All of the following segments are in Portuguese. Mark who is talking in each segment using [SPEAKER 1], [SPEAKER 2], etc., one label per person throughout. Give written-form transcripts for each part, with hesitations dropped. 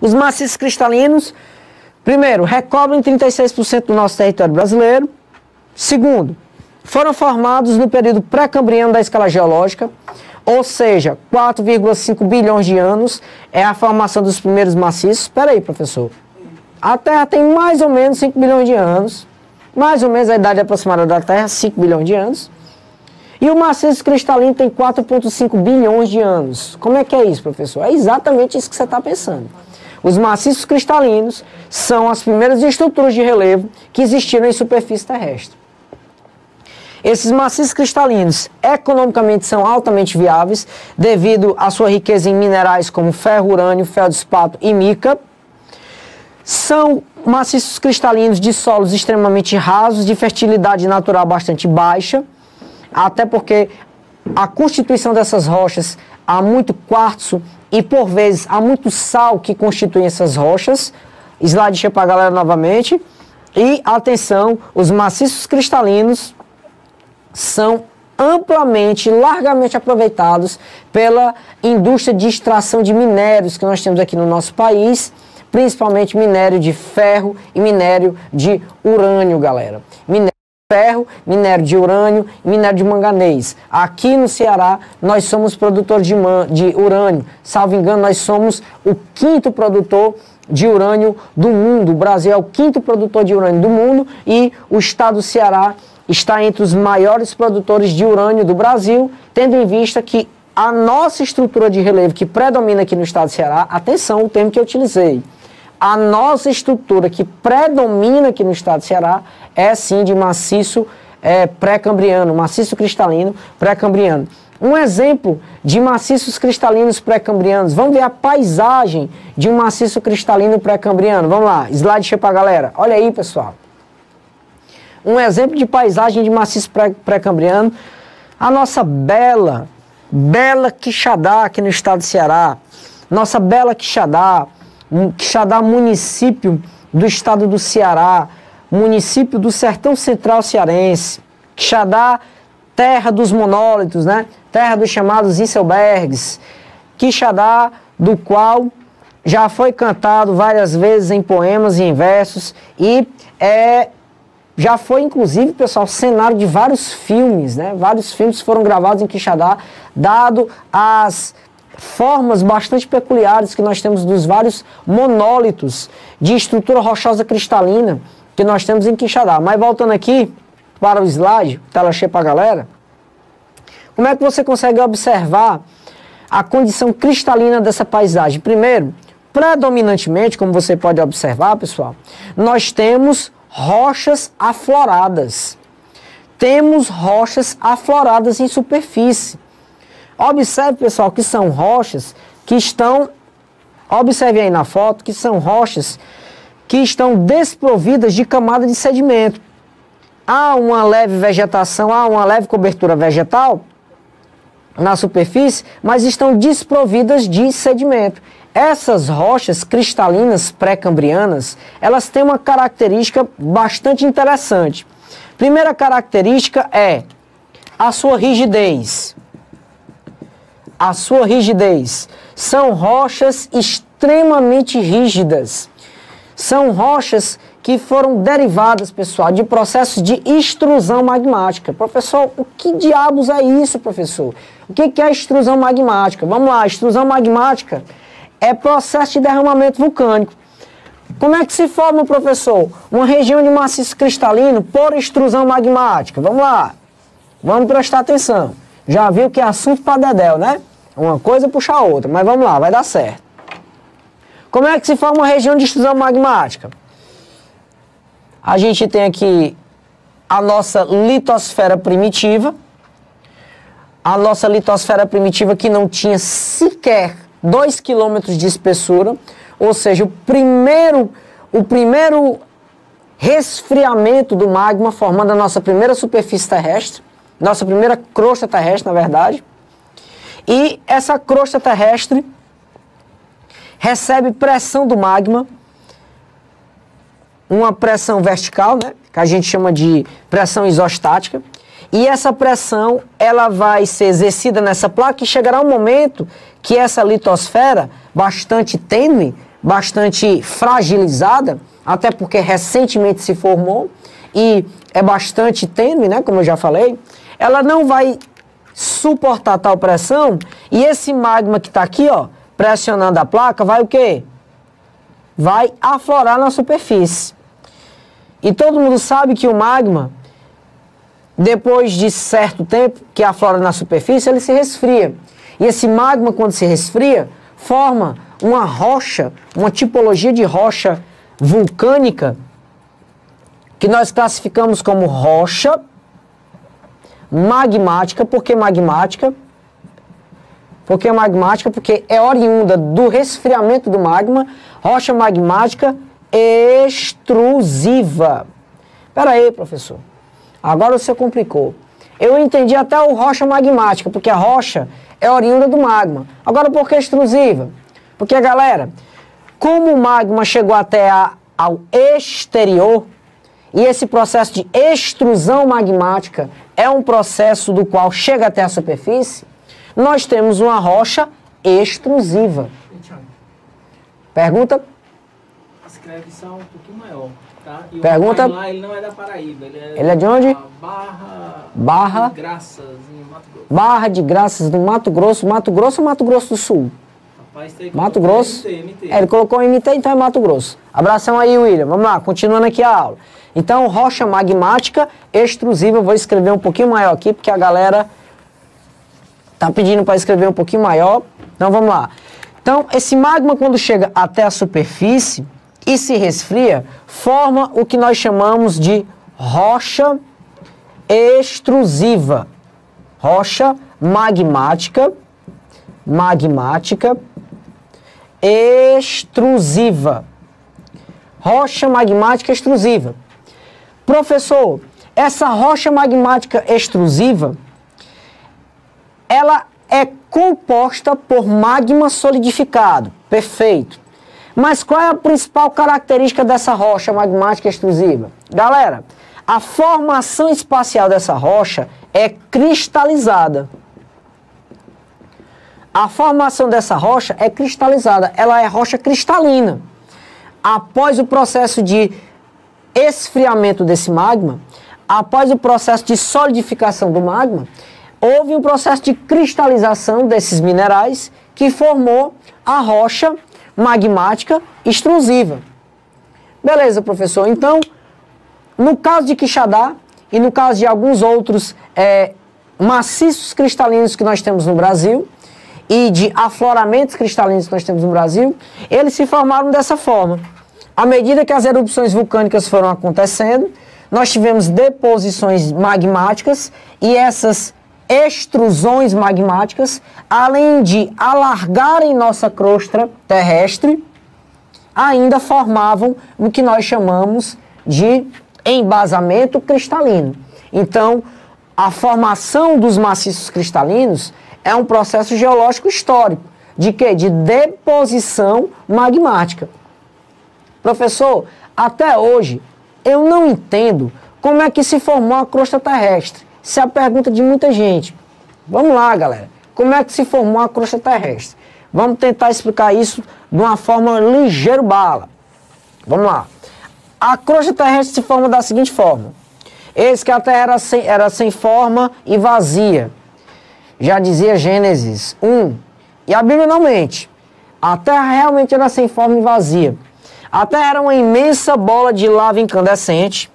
[SPEAKER 1] Os maciços cristalinos, primeiro, recobrem 36% do nosso território brasileiro. Segundo, foram formados no período pré-cambriano da escala geológica, ou seja, 4,5 bilhões de anos é a formação dos primeiros maciços. Espera aí, professor. A Terra tem mais ou menos 5 bilhões de anos, mais ou menos a idade aproximada da Terra, 5 bilhões de anos. E o maciço cristalino tem 4,5 bilhões de anos. Como é que é isso, professor? É exatamente isso que você está pensando. Os maciços cristalinos são as primeiras estruturas de relevo que existiram em superfície terrestre. Esses maciços cristalinos, economicamente, são altamente viáveis devido à sua riqueza em minerais como ferro, urânio, feldespato e mica. São maciços cristalinos de solos extremamente rasos, de fertilidade natural bastante baixa, até porque a constituição dessas rochas, há muito quartzo e, por vezes, há muito sal que constituem essas rochas. Slide deixa para a galera novamente. E, atenção, os maciços cristalinos são amplamente, largamente aproveitados pela indústria de extração de minérios que nós temos aqui no nosso país, principalmente minério de ferro e minério de urânio, galera. Minério de ferro, minério de urânio e minério de manganês. Aqui no Ceará, nós somos produtores de urânio. Salvo engano, nós somos o 5º produtor de urânio do mundo. O Brasil é o 5º produtor de urânio do mundo e o estado do Ceará está entre os maiores produtores de urânio do Brasil, tendo em vista que a nossa estrutura de relevo que predomina aqui no estado do Ceará, atenção, o termo que eu utilizei, a nossa estrutura que predomina aqui no estado do Ceará é sim de maciço pré-cambriano, maciço cristalino pré-cambriano. Um exemplo de maciços cristalinos pré-cambrianos, vamos ver a paisagem de um maciço cristalino pré-cambriano, vamos lá, slide cheio pra galera, olha aí pessoal. Um exemplo de paisagem de maciço pré-cambriano, a nossa bela Quixadá aqui no estado do Ceará, nossa bela Quixadá, município do estado do Ceará, município do Sertão Central Cearense, Quixadá, terra dos monólitos, né? Terra dos chamados icebergs, Quixadá, do qual já foi cantado várias vezes em poemas e em versos e já foi, inclusive, pessoal, cenário de vários filmes, né? Vários filmes foram gravados em Quixadá, dado as formas bastante peculiares que nós temos dos vários monólitos de estrutura rochosa cristalina que nós temos em Quixadá. Mas voltando aqui para o slide, tela cheia para a galera, como é que você consegue observar a condição cristalina dessa paisagem? Primeiro, predominantemente, como você pode observar, pessoal, nós temos rochas afloradas. Temos rochas afloradas em superfície. Observe, pessoal, que são rochas que estão, observe aí na foto, que são rochas que estão desprovidas de camada de sedimento. Há uma leve vegetação, há uma leve cobertura vegetal na superfície, mas estão desprovidas de sedimento. Essas rochas cristalinas pré-cambrianas, elas têm uma característica bastante interessante. Primeira característica é a sua rigidez. A sua rigidez. São rochas extremamente rígidas. São rochas que foram derivadas, pessoal, de processos de extrusão magmática. Professor, o que diabos é isso, professor? O que é extrusão magmática? Vamos lá, extrusão magmática é processo de derramamento vulcânico. Como é que se forma, professor? Uma região de maciço cristalino por extrusão magmática. Vamos lá, vamos prestar atenção. Já viu que é assunto para dedéu, né? Uma coisa puxa a outra, mas vamos lá, vai dar certo. Como é que se forma uma região de extrusão magmática? A gente tem aqui a nossa litosfera primitiva. A nossa litosfera primitiva que não tinha sequer 2 quilômetros de espessura, ou seja, o primeiro resfriamento do magma formando a nossa primeira superfície terrestre, nossa primeira crosta terrestre, na verdade. E essa crosta terrestre recebe pressão do magma, uma pressão vertical, né, que a gente chama de pressão isostática. E essa pressão, ela vai ser exercida nessa placa e chegará um momento que essa litosfera, bastante tênue, bastante fragilizada, até porque recentemente se formou e é bastante tênue, né, como eu já falei, ela não vai suportar tal pressão e esse magma que está aqui, ó, pressionando a placa, vai o quê? Vai aflorar na superfície. E todo mundo sabe que o magma, depois de certo tempo que aflora na superfície, ele se resfria. E esse magma, quando se resfria, forma uma rocha, uma tipologia de rocha vulcânica, que nós classificamos como rocha magmática. Por que magmática? Porque magmática, porque é oriunda do resfriamento do magma, rocha magmática extrusiva. Espera aí, professor. Agora você complicou. Eu entendi até o rocha magmática, porque a rocha é oriunda do magma. Agora, por que extrusiva? Porque, galera, como o magma chegou até ao exterior, e esse processo de extrusão magmática é um processo do qual chega até a superfície, nós temos uma rocha extrusiva. Pergunta?
[SPEAKER 2] Escreve só um pouquinho maior, tá? E
[SPEAKER 1] Pergunta?
[SPEAKER 2] o lá, ele não é da Paraíba,
[SPEAKER 1] Ele é de onde?
[SPEAKER 2] Barra de Graças, em Mato Grosso.
[SPEAKER 1] Barra de Graças, no Mato Grosso. Mato Grosso ou Mato Grosso do Sul?
[SPEAKER 2] Rapaz, tem
[SPEAKER 1] Mato Grosso?
[SPEAKER 2] MT.
[SPEAKER 1] Ele colocou MT, então é Mato Grosso. Abração aí, William. Vamos lá, continuando aqui a aula. Então, rocha magmática extrusiva, eu vou escrever um pouquinho maior aqui, porque a galera tá pedindo para escrever um pouquinho maior. Então, vamos lá. Então, esse magma, quando chega até a superfície e se resfria, forma o que nós chamamos de rocha extrusiva. Rocha magmática extrusiva. Rocha magmática extrusiva. Professor, essa rocha magmática extrusiva, ela é composta por magma solidificado. Perfeito. Mas qual é a principal característica dessa rocha magmática extrusiva? Galera, a formação espacial dessa rocha é cristalizada. A formação dessa rocha é cristalizada, ela é rocha cristalina. Após o processo de esfriamento desse magma, após o processo de solidificação do magma, houve um processo de cristalização desses minerais que formou a rocha magmática extrusiva. Beleza, professor. Então, no caso de Quixadá e no caso de alguns outros maciços cristalinos que nós temos no Brasil e de afloramentos cristalinos que nós temos no Brasil, eles se formaram dessa forma. À medida que as erupções vulcânicas foram acontecendo, nós tivemos deposições magmáticas e essas extrusões magmáticas, além de alargarem nossa crosta terrestre, ainda formavam o que nós chamamos de embasamento cristalino. Então, a formação dos maciços cristalinos é um processo geológico histórico. De quê? De deposição magmática. Professor, até hoje, eu não entendo como é que se formou a crosta terrestre. Essa é a pergunta de muita gente. Vamos lá, galera. Como é que se formou a crosta terrestre? Vamos tentar explicar isso de uma forma ligeiro bala. Vamos lá. A crosta terrestre se forma da seguinte forma. Eis que a Terra era sem forma e vazia. Já dizia Gênesis 1. E a Bíblia não mente. A Terra realmente era sem forma e vazia. A Terra era uma imensa bola de lava incandescente.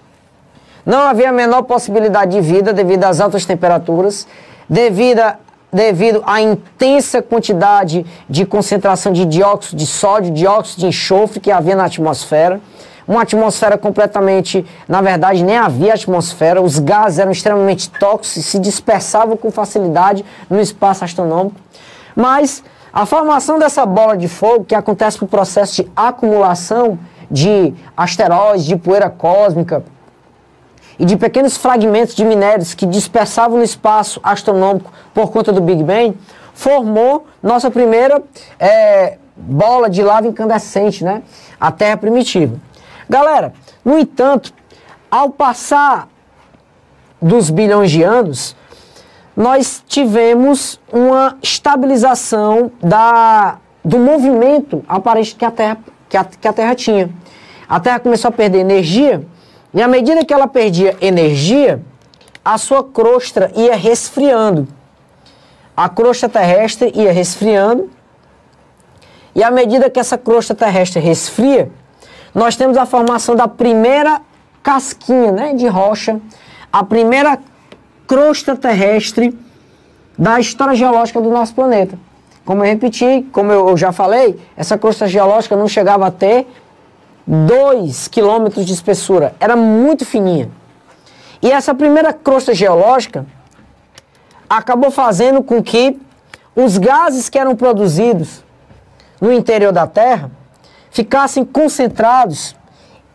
[SPEAKER 1] Não havia a menor possibilidade de vida devido às altas temperaturas, devido à intensa quantidade de concentração de dióxido de sódio, dióxido de enxofre que havia na atmosfera. Uma atmosfera completamente, na verdade, nem havia atmosfera, os gases eram extremamente tóxicos e se dispersavam com facilidade no espaço astronômico. Mas a formação dessa bola de fogo, que acontece por processo de acumulação de asteroides, de poeira cósmica e de pequenos fragmentos de minérios que dispersavam no espaço astronômico por conta do Big Bang, formou nossa primeira bola de lava incandescente, né? A Terra primitiva. Galera, no entanto, ao passar dos bilhões de anos, nós tivemos uma estabilização do movimento aparente que a Terra tinha. A Terra começou a perder energia, e à medida que ela perdia energia, a sua crosta ia resfriando. A crosta terrestre ia resfriando, e à medida que essa crosta terrestre resfria, nós temos a formação da primeira casquinha, né, de rocha, a primeira crosta terrestre da história geológica do nosso planeta. Como eu repeti, como eu já falei, essa crosta geológica não chegava a ter 2 quilômetros de espessura, era muito fininha. E essa primeira crosta geológica acabou fazendo com que os gases que eram produzidos no interior da Terra ficassem concentrados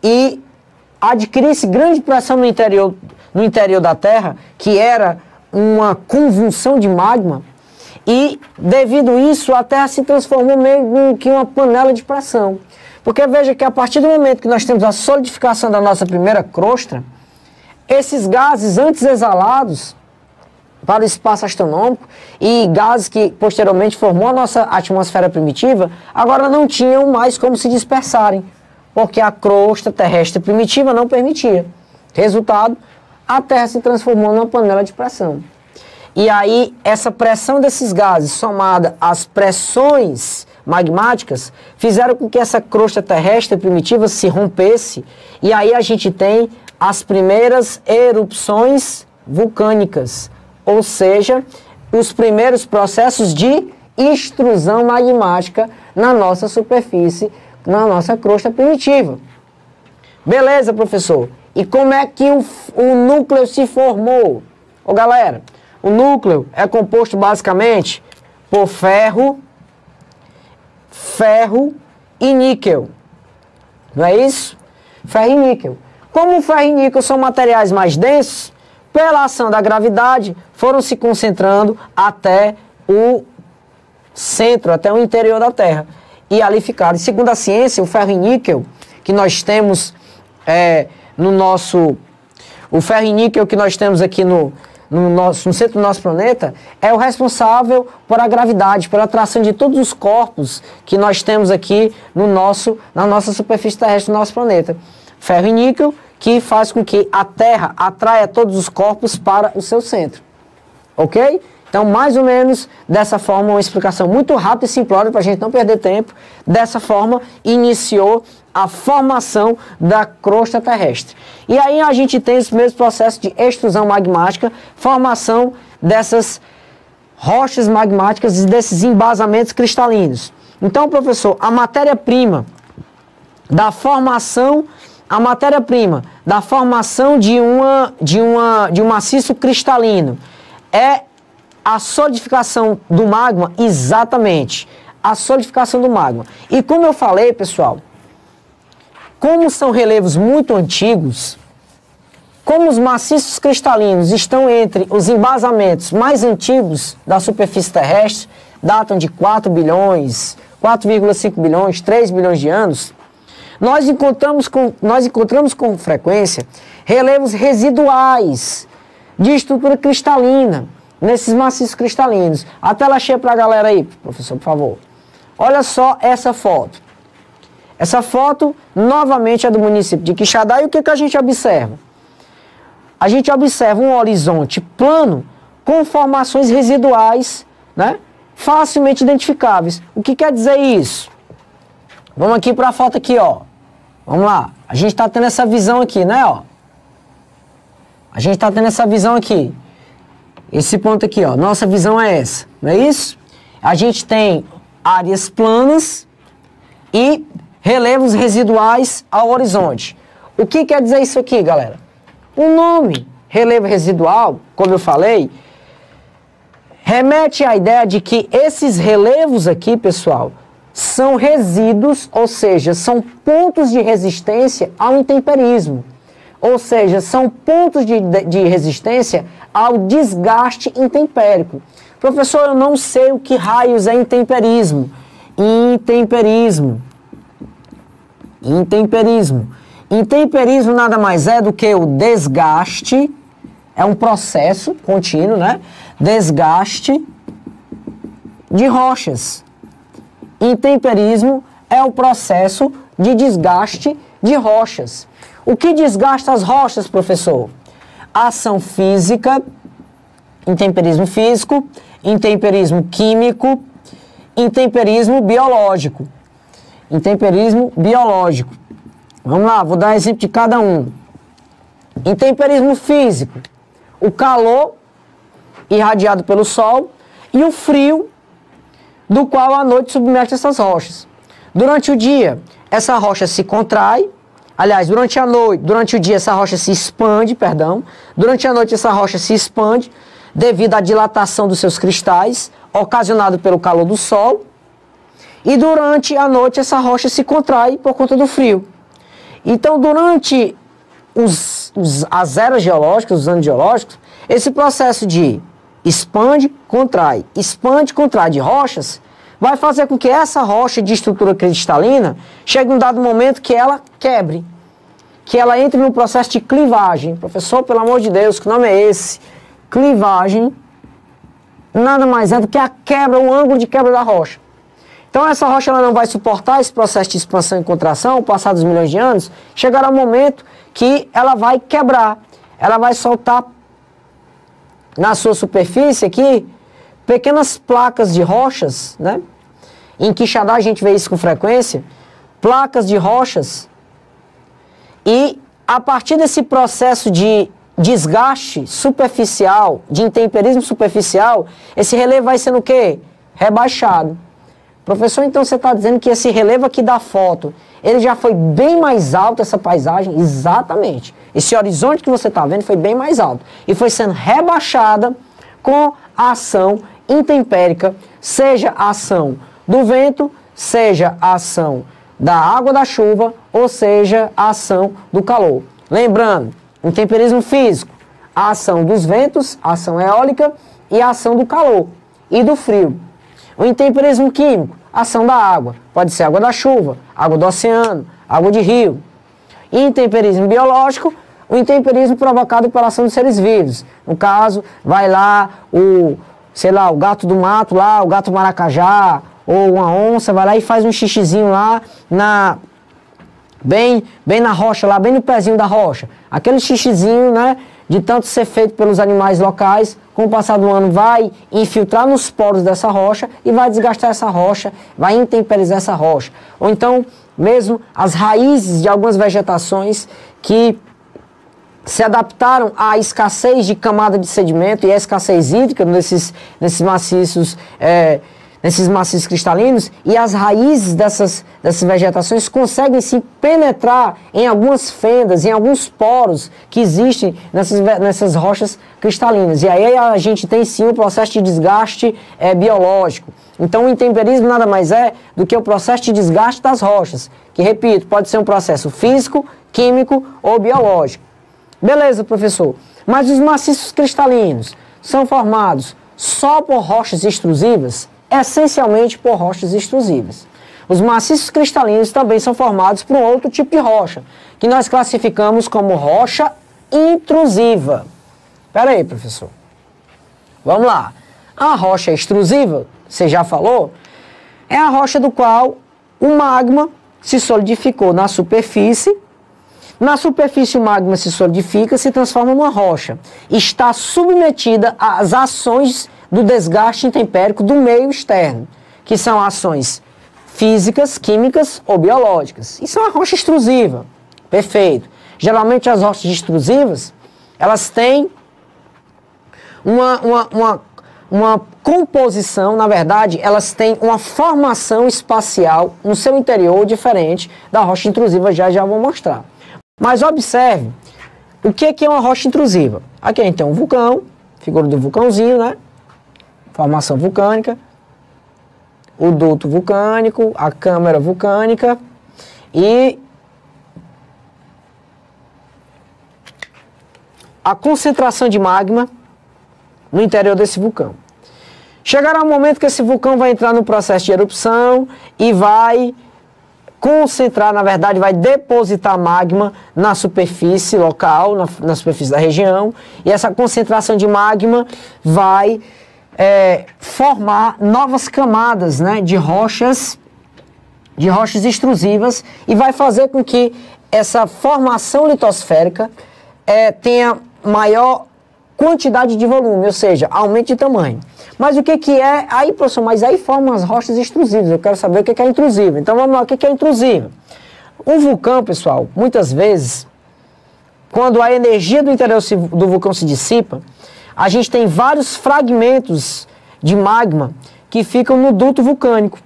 [SPEAKER 1] e adquirisse grande pressão no interior da Terra, que era uma convulsão de magma, e devido a isso a Terra se transformou meio que uma panela de pressão. Porque veja que a partir do momento que nós temos a solidificação da nossa primeira crosta, esses gases antes exalados para o espaço astronômico e gases que posteriormente formou a nossa atmosfera primitiva, agora não tinham mais como se dispersarem, porque a crosta terrestre primitiva não permitia. Resultado, a Terra se transformou numa panela de pressão. E aí, essa pressão desses gases, somada às pressões magmáticas, fizeram com que essa crosta terrestre primitiva se rompesse, e aí a gente tem as primeiras erupções vulcânicas, ou seja, os primeiros processos de extrusão magmática na nossa superfície, na nossa crosta primitiva. Beleza, professor? E como é que o núcleo se formou? Ô, galera, o núcleo é composto basicamente por ferro e níquel. Não é isso? Ferro e níquel. Como o ferro e níquel são materiais mais densos, pela ação da gravidade, foram se concentrando até o centro, até o interior da Terra. E ali ficaram. Segundo a ciência, o ferro e níquel que nós temos o ferro e níquel que nós temos aqui no centro do nosso planeta é o responsável por a gravidade, pela atração de todos os corpos que nós temos aqui na nossa superfície terrestre do nosso planeta. Ferro e níquel que faz com que a Terra atraia todos os corpos para o seu centro. Ok? Então, mais ou menos dessa forma, uma explicação muito rápida e simplória para a gente não perder tempo. Dessa forma, iniciou a formação da crosta terrestre. E aí a gente tem esse mesmo processo de extrusão magmática, formação dessas rochas magmáticas e desses embasamentos cristalinos. Então, professor, a matéria-prima da formação de um maciço cristalino é a solidificação do magma, exatamente, a solidificação do magma. E como eu falei, pessoal, como são relevos muito antigos, como os maciços cristalinos estão entre os embasamentos mais antigos da superfície terrestre, datam de 4 bilhões, 4,5 bilhões, 3 bilhões de anos, nós encontramos com frequência relevos residuais de estrutura cristalina nesses maciços cristalinos. A tela cheia para a galera aí, professor, por favor. Olha só essa foto. Essa foto, novamente, é do município de Quixadá. E o que a gente observa? A gente observa um horizonte plano com formações residuais, né, facilmente identificáveis. O que quer dizer isso? Vamos aqui para a foto aqui, ó. Vamos lá. A gente está tendo essa visão aqui, né, ó. A gente está tendo essa visão aqui. Esse ponto aqui, ó. Nossa visão é essa, não é isso? A gente tem áreas planas e relevos residuais ao horizonte. O que quer dizer isso aqui, galera? O nome relevo residual, como eu falei, remete à ideia de que esses relevos aqui, pessoal, são resíduos, ou seja, são pontos de resistência ao intemperismo. Ou seja, são pontos de resistência ao desgaste intempérico. Professor, eu não sei o que raios é intemperismo. Intemperismo nada mais é do que o desgaste, é um processo contínuo, né? Desgaste de rochas. Intemperismo é o processo de desgaste de rochas. O que desgasta as rochas, professor? Ação física, intemperismo físico, intemperismo químico, intemperismo biológico. Intemperismo biológico. Vamos lá, vou dar exemplo de cada um. Intemperismo físico, o calor irradiado pelo sol e o frio do qual a noite submete essas rochas. Durante o dia, essa rocha se contrai. Aliás, durante o dia essa rocha se expande, durante a noite essa rocha se expande devido à dilatação dos seus cristais, ocasionado pelo calor do sol, e durante a noite essa rocha se contrai por conta do frio. Então, durante as eras geológicas, os anos geológicos, esse processo de expande, contrai de rochas, vai fazer com que essa rocha de estrutura cristalina chegue um dado momento que ela quebre, que ela entre no processo de clivagem. Professor, pelo amor de Deus, que nome é esse? Clivagem nada mais é do que a quebra, o ângulo de quebra da rocha. Então essa rocha ela não vai suportar esse processo de expansão e contração, ao passar dos milhões de anos, chegará um momento que ela vai quebrar, ela vai soltar na sua superfície aqui pequenas placas de rochas, né? Em Quixadá a gente vê isso com frequência, placas de rochas, e a partir desse processo de desgaste superficial, de intemperismo superficial, esse relevo vai sendo o quê? Rebaixado. Professor, então você está dizendo que esse relevo aqui da foto, ele já foi bem mais alto, essa paisagem? Exatamente. Esse horizonte que você está vendo foi bem mais alto. E foi sendo rebaixada com a ação intempérica, seja a ação do vento, seja a ação da água da chuva, ou seja a ação do calor. Lembrando, intemperismo físico, a ação dos ventos, a ação eólica e a ação do calor e do frio. O intemperismo químico, a ação da água, pode ser água da chuva, água do oceano, água de rio. Intemperismo biológico, o intemperismo provocado pela ação dos seres vivos. No caso, vai lá o gato do mato lá, o gato maracajá, ou uma onça, vai lá e faz um xixizinho lá bem na rocha, lá bem no pezinho da rocha. Aquele xixizinho, né, de tanto ser feito pelos animais locais, com o passar do ano vai infiltrar nos poros dessa rocha e vai desgastar essa rocha, vai intemperizar essa rocha. Ou então, mesmo as raízes de algumas vegetações que se adaptaram à escassez de camada de sedimento e à escassez hídrica nesses maciços cristalinos, e as raízes dessas vegetações conseguem se penetrar em algumas fendas, em alguns poros que existem nessas rochas cristalinas. E aí a gente tem sim o processo de desgaste biológico. Então o intemperismo nada mais é do que o processo de desgaste das rochas, que, repito, pode ser um processo físico, químico ou biológico. Beleza, professor, mas os maciços cristalinos são formados só por rochas extrusivas? Essencialmente por rochas extrusivas. Os maciços cristalinos também são formados por um outro tipo de rocha, que nós classificamos como rocha intrusiva. Espera aí, professor. Vamos lá. A rocha extrusiva, você já falou, é a rocha do qual o magma se solidificou na superfície. Na superfície o magma se solidifica, se transforma em uma rocha. Está submetida às ações do desgaste intempérico do meio externo, que são ações físicas, químicas ou biológicas. Isso é uma rocha extrusiva. Perfeito. Geralmente as rochas extrusivas, elas têm uma composição, na verdade, elas têm uma formação espacial no seu interior diferente da rocha intrusiva, já vou mostrar. Mas observe, o que é uma rocha intrusiva? Aqui a gente tem um vulcão, figura do vulcãozinho, né? Formação vulcânica, o duto vulcânico, a câmara vulcânica e a concentração de magma no interior desse vulcão. Chegará um momento que esse vulcão vai entrar no processo de erupção e vai concentrar, na verdade, vai depositar magma na superfície local, na superfície da região, e essa concentração de magma vai formar novas camadas, né, de rochas de rochas extrusivas e vai fazer com que essa formação litosférica tenha maior quantidade de volume, ou seja, aumento de tamanho. Mas o que é? Aí, professor, mas aí formam as rochas extrusivas. Eu quero saber o que é intrusiva. Então vamos lá, o que é intrusiva? Um vulcão, pessoal, muitas vezes, quando a energia do interior do vulcão se dissipa, a gente tem vários fragmentos de magma que ficam no duto vulcânico.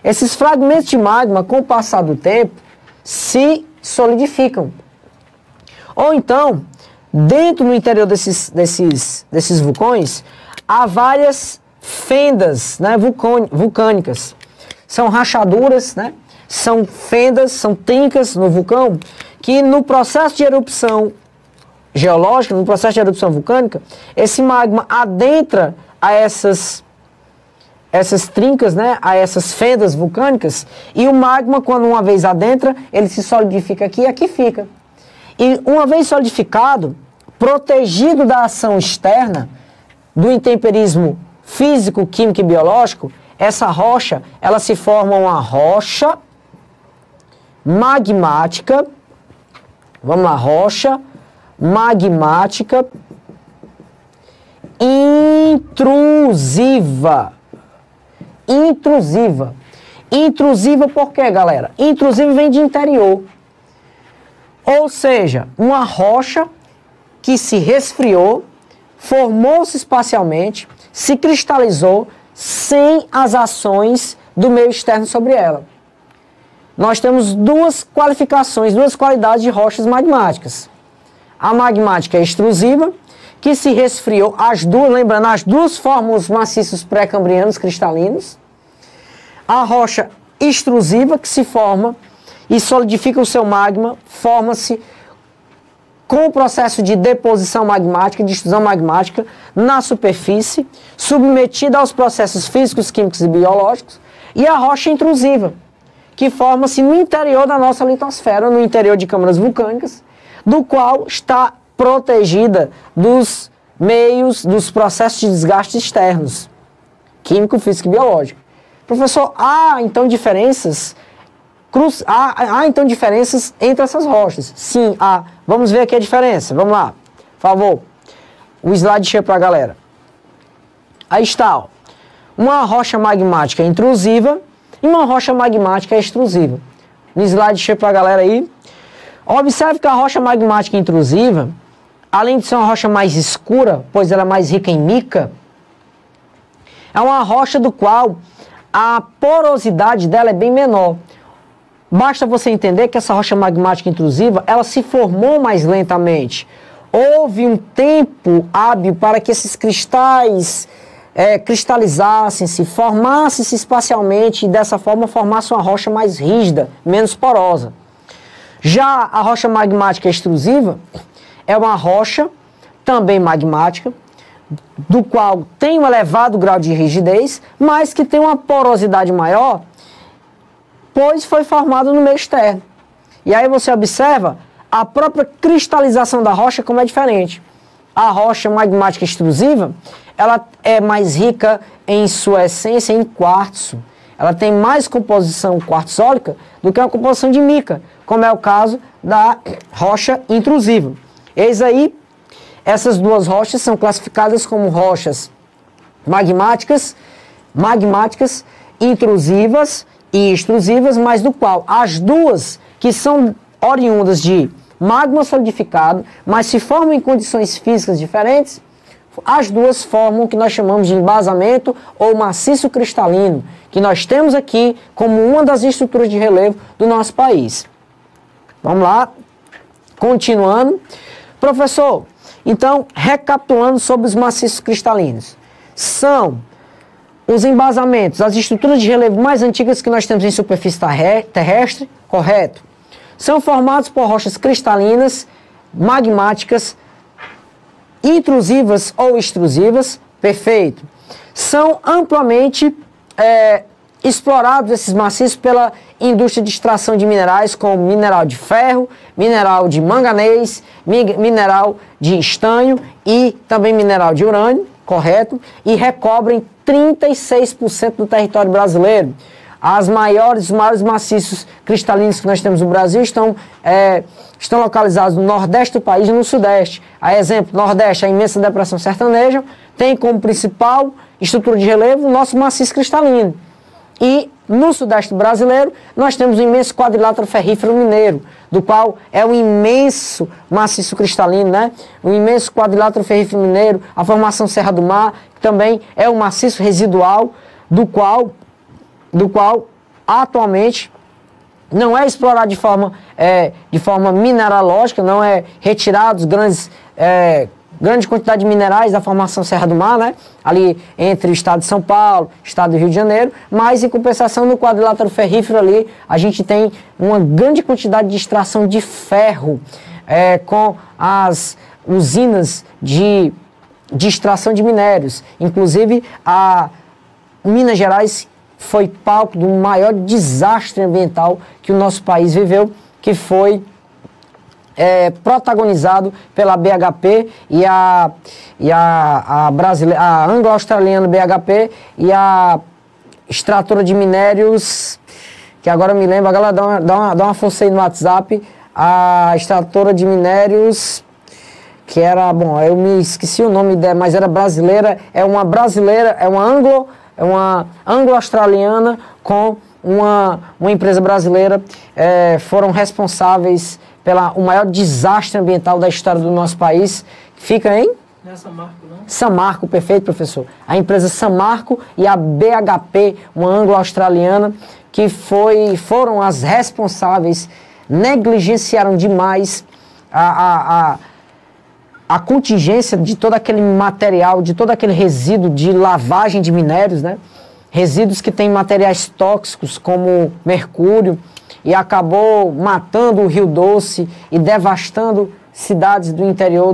[SPEAKER 1] Esses fragmentos de magma, com o passar do tempo, se solidificam. Ou então, dentro no interior desses vulcões, há várias fendas, né, vulcânicas. São rachaduras, né, são fendas, são trincas no vulcão, que no processo de erupção geológica, no processo de erupção vulcânica, esse magma adentra a essas trincas, né, a essas fendas vulcânicas, e o magma, quando uma vez adentra, ele se solidifica aqui e aqui fica. E uma vez solidificado, protegido da ação externa, do intemperismo físico, químico e biológico, essa rocha, ela se forma uma rocha magmática, vamos lá, rocha magmática intrusiva. Intrusiva. Intrusiva por quê, galera? Intrusiva vem de interior. Ou seja, uma rocha que se resfriou, formou-se espacialmente, se cristalizou sem as ações do meio externo sobre ela. Nós temos duas qualificações, duas qualidades de rochas magmáticas. A magmática extrusiva, que se resfriou, as duas, lembrando, as duas formam os maciços pré-cambrianos cristalinos. A rocha extrusiva, que se forma e solidifica o seu magma, forma-se com o processo de deposição magmática, de extrusão magmática na superfície, submetida aos processos físicos, químicos e biológicos. E a rocha intrusiva, que forma-se no interior da nossa litosfera, no interior de câmaras vulcânicas, do qual está protegida dos meios, dos processos de desgaste externos, químico, físico e biológico. Professor, há então diferenças entre essas rochas? Sim, há. Vamos ver aqui a diferença. Vamos lá, por favor. O slide chega para a galera. Aí está, ó. Uma rocha magmática intrusiva e uma rocha magmática extrusiva. No slide chega para a galera aí. Observe que a rocha magmática intrusiva, além de ser uma rocha mais escura, pois ela é mais rica em mica, é uma rocha do qual a porosidade dela é bem menor. Basta você entender que essa rocha magmática intrusiva, ela se formou mais lentamente. Houve um tempo hábil para que esses cristais cristalizassem-se, formassem-se espacialmente e dessa forma formasse uma rocha mais rígida, menos porosa. Já a rocha magmática extrusiva é uma rocha também magmática, do qual tem um elevado grau de rigidez, mas que tem uma porosidade maior, pois foi formado no meio externo. E aí você observa a própria cristalização da rocha como é diferente. A rocha magmática extrusiva, ela é mais rica em sua essência em quartzo. Ela tem mais composição quartzólica do que a composição de mica, como é o caso da rocha intrusiva. Eis aí, essas duas rochas são classificadas como rochas magmáticas, intrusivas e extrusivas, mas do qual as duas que são oriundas de magma solidificado, mas se formam em condições físicas diferentes, as duas formam o que nós chamamos de embasamento ou maciço cristalino, que nós temos aqui como uma das estruturas de relevo do nosso país. Vamos lá, continuando. Professor, então, recapitulando sobre os maciços cristalinos. São os embasamentos, as estruturas de relevo mais antigas que nós temos em superfície terrestre, correto? São formados por rochas cristalinas, magmáticas, intrusivas ou extrusivas, perfeito. São amplamente explorados esses maciços pela indústria de extração de minerais como mineral de ferro, mineral de manganês, mineral de estanho e também mineral de urânio, correto? E recobrem 36% do território brasileiro. os maiores maciços cristalinos que nós temos no Brasil estão localizados no Nordeste do país e no Sudeste. A exemplo, Nordeste, a imensa depressão sertaneja, tem como principal estrutura de relevo o nosso maciço cristalino. E no Sudeste brasileiro, nós temos o imenso quadrilátero ferrífero mineiro, do qual é um imenso maciço cristalino, né? O imenso quadrilátero ferrífero mineiro, a formação Serra do Mar, que também é um maciço residual, do qual atualmente não é explorado de forma mineralógica, não é retirado grande quantidade de minerais da formação Serra do Mar, né? Ali entre o estado de São Paulo, estado do Rio de Janeiro, mas em compensação no quadrilátero ferrífero ali, a gente tem uma grande quantidade de extração de ferro com as usinas de extração de minérios. Inclusive, a Minas Gerais foi palco do maior desastre ambiental que o nosso país viveu, que foi protagonizado pela BHP e a anglo-australiana BHP e a extratora de minérios, que agora me lembro, a galera dá uma força aí no WhatsApp, a extratora de minérios, que era, bom, eu me esqueci o nome dela, mas era brasileira, é uma anglo-australiana com uma empresa brasileira, foram responsáveis o maior desastre ambiental da história do nosso país. Fica em?
[SPEAKER 2] Não é Samarco, não?
[SPEAKER 1] Samarco, perfeito, professor. A empresa Samarco e a BHP, uma anglo-australiana, que foram as responsáveis, negligenciaram demais a contingência de todo aquele material, de todo aquele resíduo de lavagem de minérios, né? Resíduos que têm materiais tóxicos como mercúrio, e acabou matando o Rio Doce e devastando cidades do interior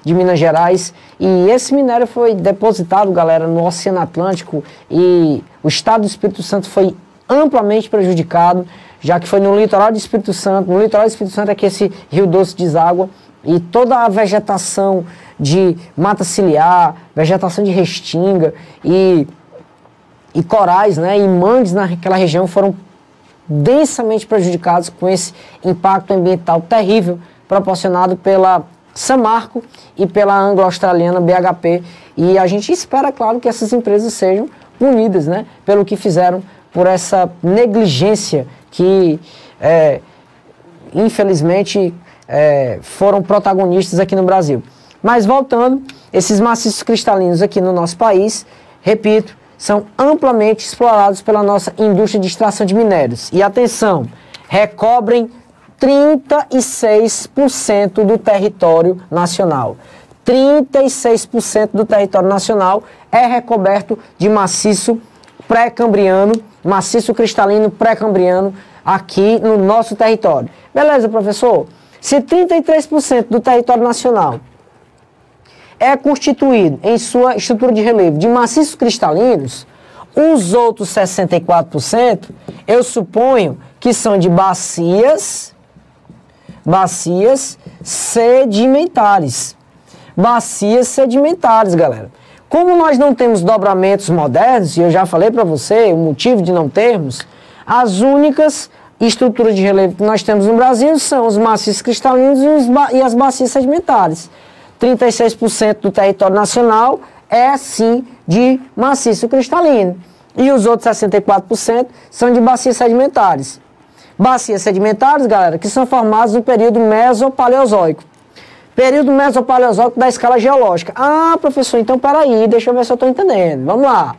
[SPEAKER 1] de Minas Gerais. E esse minério foi depositado, galera, no Oceano Atlântico, e o estado do Espírito Santo foi amplamente prejudicado, já que foi no litoral do Espírito Santo. No litoral do Espírito Santo é que esse Rio Doce deságua, e toda a vegetação de mata ciliar, vegetação de restinga e corais, né, e mangues naquela região foram densamente prejudicados com esse impacto ambiental terrível proporcionado pela Samarco e pela anglo-australiana BHP. E a gente espera, claro, que essas empresas sejam punidas, né, pelo que fizeram, por essa negligência que, infelizmente, foram protagonistas aqui no Brasil. Mas voltando, esses maciços cristalinos aqui no nosso país, repito, são amplamente explorados pela nossa indústria de extração de minérios. E atenção, recobrem 36% do território nacional. 36% do território nacional é recoberto de maciço pré-cambriano, maciço cristalino pré-cambriano aqui no nosso território. Beleza, professor? Se 33% do território nacional é constituído em sua estrutura de relevo de maciços cristalinos, os outros 64% eu suponho que são de bacias sedimentares. Bacias sedimentares, galera. Como nós não temos dobramentos modernos, e eu já falei para você o motivo de não termos, as únicas estruturas de relevo que nós temos no Brasil são os maciços cristalinos e as bacias sedimentares. 36% do território nacional é, sim, de maciço cristalino. E os outros 64% são de bacias sedimentares. Bacias sedimentares, galera, que são formadas no período mesopaleozoico. Período mesopaleozoico da escala geológica. Ah, professor, então peraí, deixa eu ver se eu estou entendendo. Vamos lá.